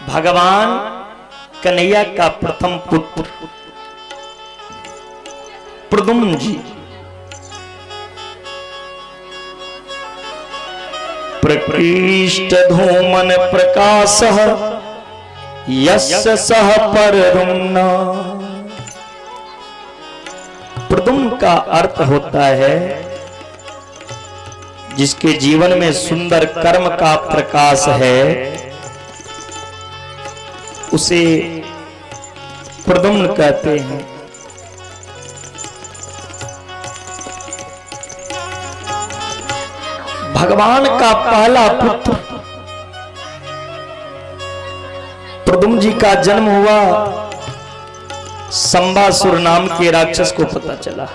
[SPEAKER 3] भगवान कन्हैया का प्रथम पुत्र प्रद्युम्न जी, प्रकृष्ट धूमन प्रकाशः यस्य सह परद्युम्न। प्रद्युम्न का अर्थ होता है जिसके जीवन में सुंदर कर्म का प्रकाश है, उसे प्रद्युम्न कहते हैं। भगवान का पहला पुत्र प्रद्युम्न जी का जन्म हुआ, संबासुर नाम के राक्षस को पता चला।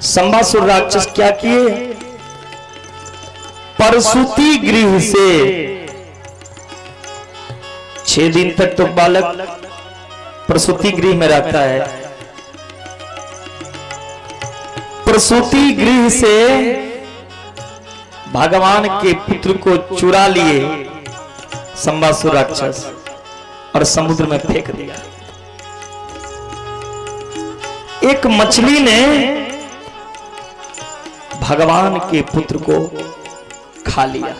[SPEAKER 3] संबासुर राक्षस क्या किए, प्रसूति गृह से 6 दिन तक तो बालक प्रसूति गृह में रहता है। प्रसूति गृह से भगवान के पुत्र को चुरा लिए संबासुर राक्षस और समुद्र में फेंक दिया। एक मछली ने भगवान के पुत्र को खा लिया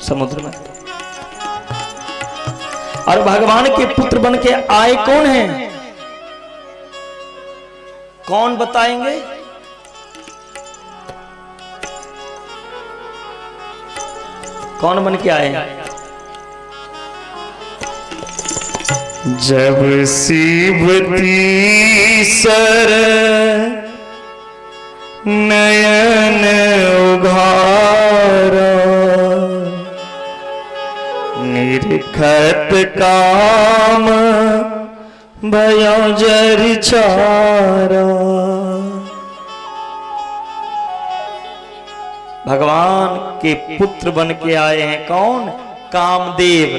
[SPEAKER 3] समुद्र में। और भगवान के पुत्र बन के आए कौन हैं? कौन बताएंगे? कौन बन के आए?
[SPEAKER 1] जब शिवती सर नयन उघारा, निरखत काम भयो जर चारा।
[SPEAKER 3] भगवान के पुत्र बन के आए हैं कौन? कामदेव।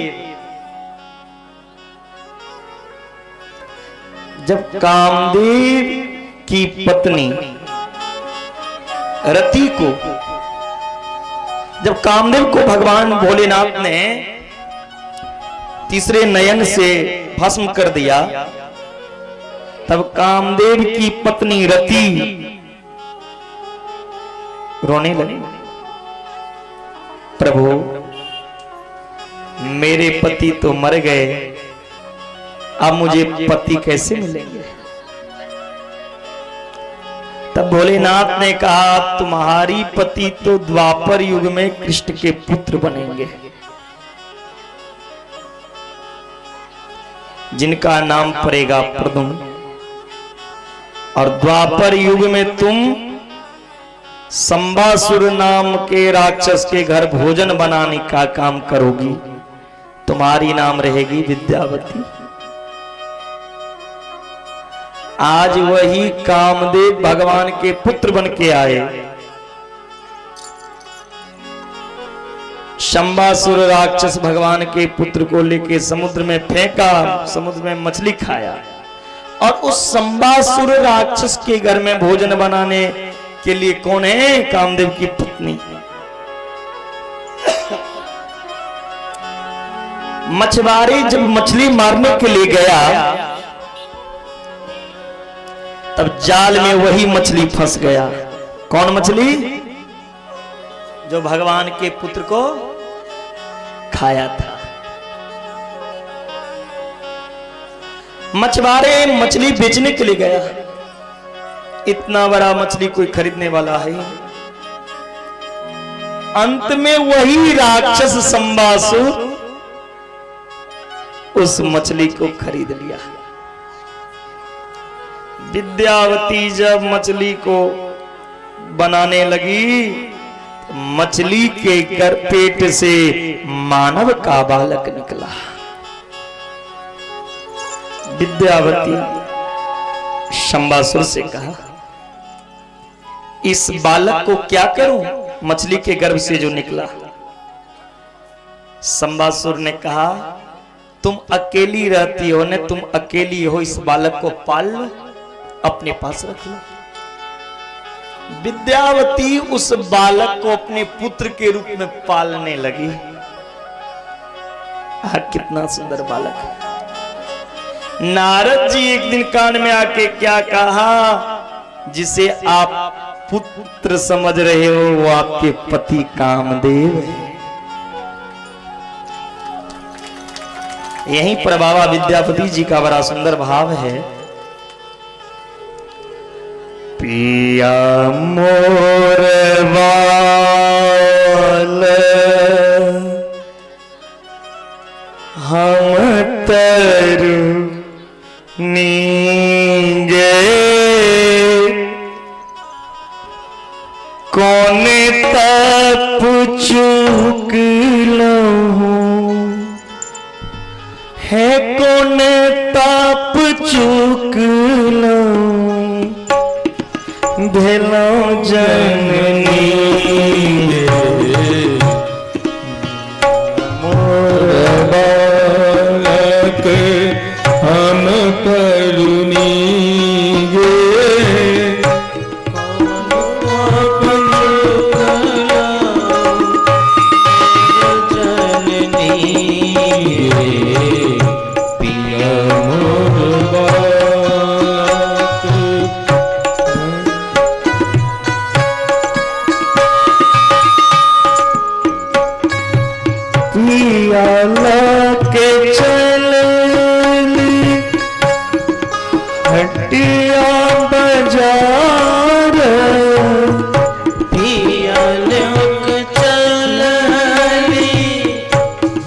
[SPEAKER 3] जब कामदेव की पत्नी रति को, जब कामदेव को भगवान भोलेनाथ ने तीसरे नयन से भस्म कर दिया, तब कामदेव की पत्नी रति रोने लगी, प्रभु मेरे पति तो मर गए, अब मुझे पति कैसे मिलेंगे? तब भोलेनाथ ने कहा तुम्हारी पति तो द्वापर युग में कृष्ण के पुत्र बनेंगे, जिनका नाम पड़ेगा प्रद्युम्न। और द्वापर युग में तुम संबासुर नाम के राक्षस के घर भोजन बनाने का काम करोगी, तुम्हारी नाम रहेगी विद्यावती। आज वही कामदेव भगवान के पुत्र बन के आए। शंबासुर राक्षस भगवान के पुत्र को लेके समुद्र में फेंका, समुद्र में मछली खाया, और उस शंबासुर राक्षस के घर में भोजन बनाने के लिए कौन है? कामदेव की पत्नी। मछुआरे जब मछली मारने के लिए गया, तब जाल में वही मछली फंस गया। कौन मछली? जो भगवान के पुत्र को खाया था। मछुआरे मछली बेचने के लिए गया, इतना बड़ा मछली कोई खरीदने वाला है? अंत में वही राक्षस संबासुर उस मछली को खरीद लिया। विद्यावती जब मछली को बनाने लगी, मछली के पेट से मानव का बालक निकला। विद्यावती शंबासुर से कहा इस बालक को क्या करूं, मछली के गर्भ से जो निकला। शंबासुर ने कहा तुम अकेली रहती हो, न तुम अकेली हो, इस बालक को पाल लो, अपने पास रख लो। विद्यावती उस बालक को अपने पुत्र के रूप में पालने लगी। कितना सुंदर बालक है। नारद जी एक दिन कान में आके क्या कहा, जिसे आप पुत्र समझ रहे हो वो आपके पति कामदेव है। यहीं पर बाबा विद्यापति जी का बड़ा सुंदर भाव है।
[SPEAKER 1] पिया मोर बाल हम तरु नीगे, कौन तप चूक लहूं है, कौन तप चूक लहूं, भेलो जननी मोर बालक हम करुणी गे, जननी पिया मोर बालक।
[SPEAKER 3] पिया के चलली हटिया बाजार
[SPEAKER 1] पिया लोग चलली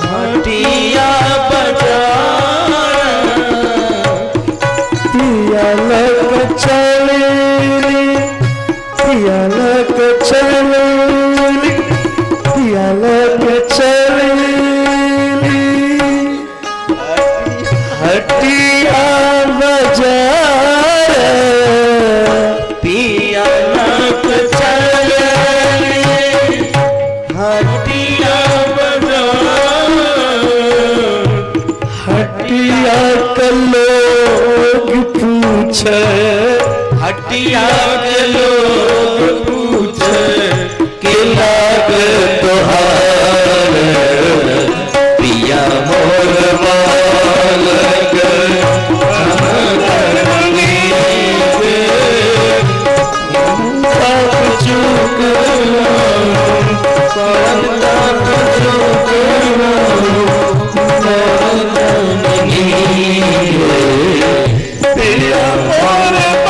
[SPEAKER 1] हटिया बाजार
[SPEAKER 3] पिया चलली पिया चलली पिया चलली हटिया बाजार
[SPEAKER 1] पिया लोग चलली हटिया बाजार
[SPEAKER 3] हटिया के लोग पूछे
[SPEAKER 1] हटिया के लोग पूछे
[SPEAKER 3] कि लाग तोहार पिया मोर मालक सब चूक पिया मोर मालक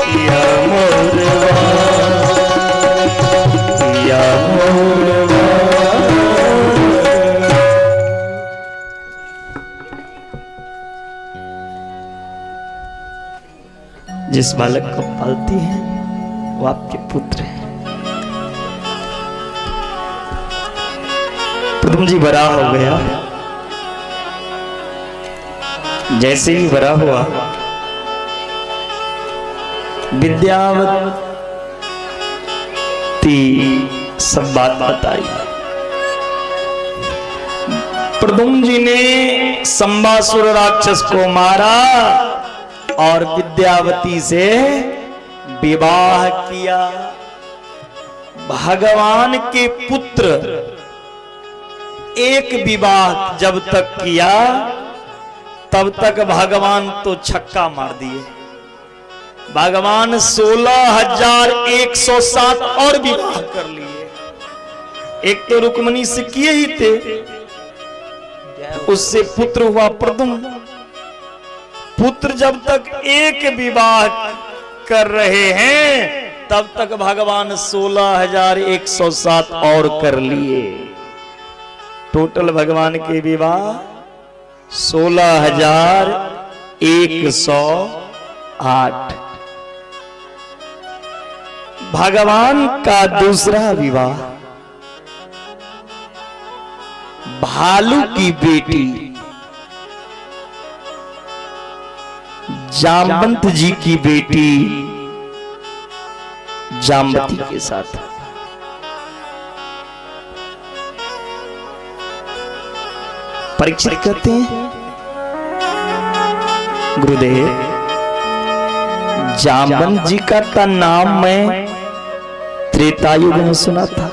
[SPEAKER 3] पिया मोर पिया मोर जिस बालक को पालती है वो आपके पुत्र है। तुम जी बड़ा हो गया, जैसे ही बड़ा हुआ विद्यावती सब बात बताई। प्रद्युम्न जी ने संबासुर राक्षस को मारा और विद्यावती से विवाह किया। भगवान के पुत्र एक विवाह जब तक किया तब तक भगवान तो छक्का मार दिए। भगवान 16,107 और विवाह कर लिए। एक तो रुक्मिणी से किए ही थे, उससे पुत्र हुआ प्रद्युम्न। पुत्र जब तक एक विवाह कर रहे हैं तब तक भगवान 16,107 और कर लिए। टोटल भगवान के विवाह 16,108। भगवान का दूसरा विवाह भालू की बेटी जामवंत जी की बेटी जामवती के साथ। परीक्षित करते हैं गुरुदेव, जामवंत जी का नाम मैं त्रेता युग में सुना था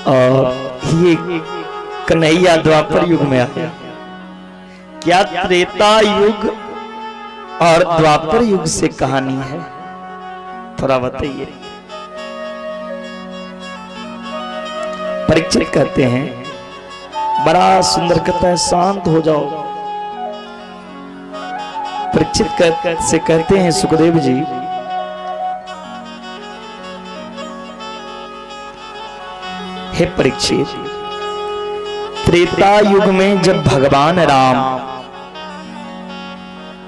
[SPEAKER 3] और ये कन्हैया द्वापर युग में आया। क्या त्रेता युग और द्वापर युग से कहानी है? थोड़ा बताइए। परीक्षित करते हैं, बड़ा सुंदर कथा है, शांत हो जाओ। परीक्षित से कहते हैं सुखदेव जी, हे परीक्षित, त्रेता युग में जब भगवान राम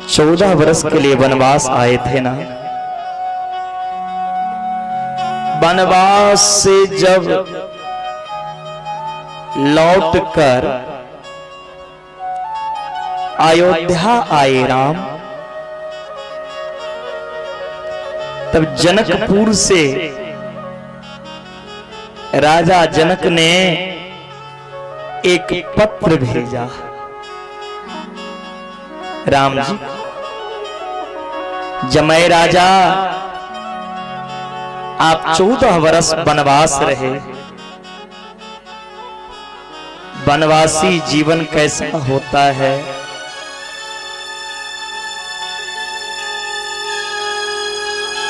[SPEAKER 3] 14 वर्ष के लिए वनवास आए थे ना, वनवास से जब लौटकर अयोध्या आए राम, तब जनकपुर से राजा जनक ने एक पत्र भेजा राम जी, जमय राजा आप 14 वर्ष वनवास रहे, वनवासी जीवन कैसा होता है?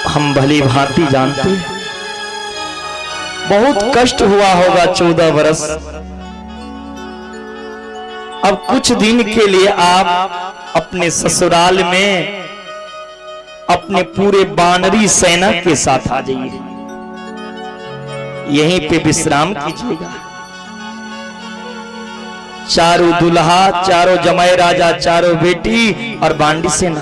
[SPEAKER 3] हम भली भांति जानते हैं। बहुत कष्ट हुआ होगा 14 वर्ष। अब कुछ दिन के लिए आप अपने ससुराल में अपने पूरे बानरी सेना के साथ आ जाइए, यहीं पे विश्राम कीजिएगा। चारों दुल्हा, चारों जमाई राजा, चारों बेटी और बांडी सेना।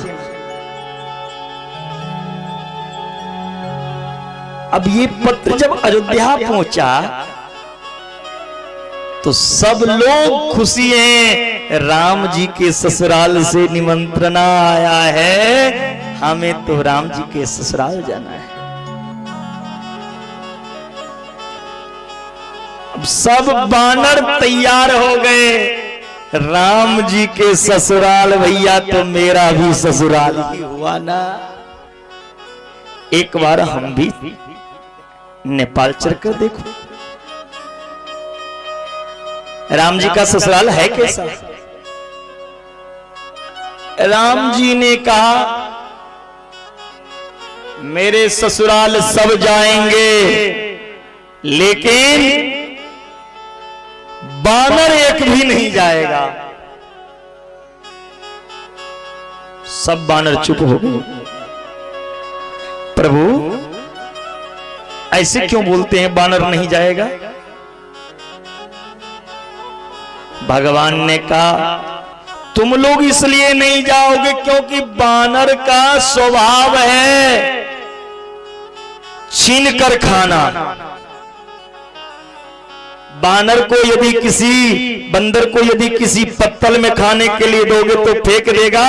[SPEAKER 3] अब ये पत्र जब अयोध्या पहुंचा तो सब लोग खुशी हैं, राम जी के ससुराल से निमंत्रण आया है, हमें तो राम जी के ससुराल जाना है। अब सब बानर तैयार हो गए, राम जी के ससुराल, भैया तो मेरा भी ससुराल ही हुआ ना। एक बार हम भी नेपाल चलकर देखो राम जी का ससुराल है कैसा। राम जी ने कहा मेरे ससुराल सब जाएंगे, लेकिन बानर एक भी नहीं जाएगा। सब बानर चुप हो गए। प्रभु ऐसे क्यों बोलते हैं बानर नहीं जाएगा? भगवान ने कहा तुम लोग इसलिए नहीं जाओगे क्योंकि बानर का स्वभाव है छीन कर खाना। बानर को यदि किसी बंदर को यदि किसी पत्तल में खाने के लिए दोगे तो फेंक देगा,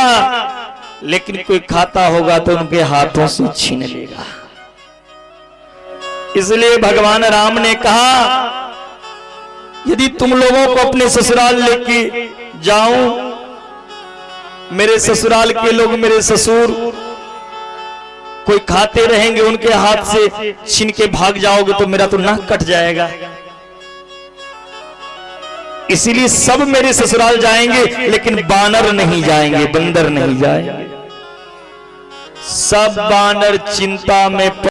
[SPEAKER 3] लेकिन कोई खाता होगा तो उनके हाथों से छीन लेगा। इसलिए भगवान राम ने कहा यदि तुम लोगों को अपने ससुराल लेके जाऊं, मेरे ससुराल के लोग, मेरे ससुर कोई खाते रहेंगे, उनके हाथ से छीन के भाग जाओगे तो मेरा तो नाक कट जाएगा। इसीलिए सब मेरे ससुराल जाएंगे, लेकिन बानर नहीं जाएंगे, बंदर नहीं जाएंगे। सब बानर चिंता में